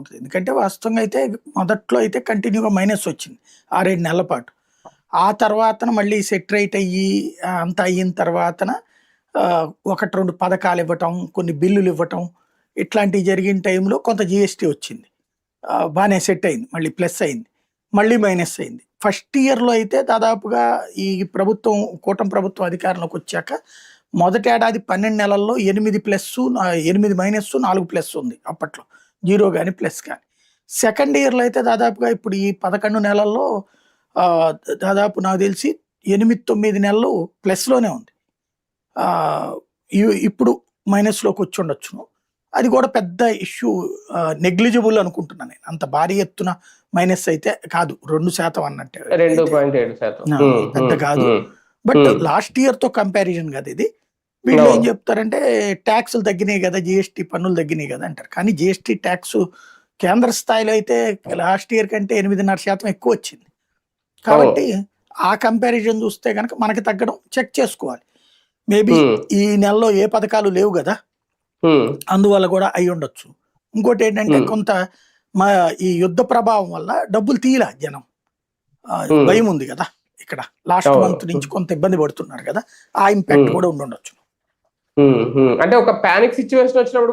ఉంటుంది. ఎందుకంటే వాస్తవంగా అయితే మొదట్లో అయితే కంటిన్యూగా మైనస్ వచ్చింది 6-7 నెలల పాటు. ఆ తర్వాతన మళ్ళీ సెట్ రైట్ అయ్యి అంతా అయిన తర్వాతన 1, 2 పథకాలు ఇవ్వటం, కొన్ని బిల్లులు ఇవ్వటం ఇట్లాంటివి జరిగిన టైంలో కొంత జీఎస్టీ వచ్చింది. బాగానే సెట్ అయింది. మళ్ళీ ప్లస్ అయింది. మళ్ళీ మైనస్ అయింది. ఫస్ట్ ఇయర్‌లో అయితే దాదాపుగా ఈ ప్రభుత్వం కూటమి ప్రభుత్వం అధికారంలోకి వచ్చాక మొదటి ఏడాది 12 నెలల్లో 8 ప్లస్సు 8 మైనస్సు 4 ప్లస్ ఉంది అప్పట్లో. 0 గాని, ప్లస్ గాని. సెకండ్ ఇయర్‌లో అయితే దాదాపుగా ఇప్పుడు ఈ 11 నెలల్లో దాదాపు నాకు తెలిసి 8, 9 నెలలు ప్లస్‌లోనే ఉంది. ఇప్పుడు మైనస్‌లోకి వచ్చి ఉండొచ్చును. అది కూడా పెద్ద ఇష్యూ నెగ్లిజిబుల్ అనుకుంటున్నాను నేను. అంత భారీ ఎత్తున మైనస్ అయితే కాదు. 2% అన్నట్టే. 2.7% పెద్ద కాదు. బట్ లాస్ట్ ఇయర్‌తో కంపారిజన్ కదా ఇది. వీళ్ళు ఏం చెప్తారంటే ట్యాక్సులు తగ్గినాయి కదా, జీఎస్టీ పన్నులు తగ్గినాయి కదా అంటారు. కానీ జీఎస్టీ ట్యాక్స్ కేంద్ర స్థాయిలో అయితే లాస్ట్ ఇయర్ కంటే 8.5% ఎక్కువ వచ్చింది. కాబట్టి ఆ కంపారిజన్ చూస్తే కనుక మనకి తగ్గడం చెక్ చేసుకోవాలి. మేబీ ఈ నెలలో ఏ పథకాలు లేవు కదా, అందువల్ల కూడా అయి ఉండొచ్చు. ఇంకోటి ఏంటంటే కొంత ఈ యుద్ధ ప్రభావం వల్ల డబ్బులు తీయలా జనం. భయం ఉంది కదా, ఇక్కడ లాస్ట్ మంత్ నుంచి కొంత ఇబ్బంది పడుతున్నారు కదా, ఆ ఇంపాక్ట్ కూడా ఉండొచ్చు. అంటే ఒక పానిక్ సిచ్యువేషన్ వచ్చినప్పుడు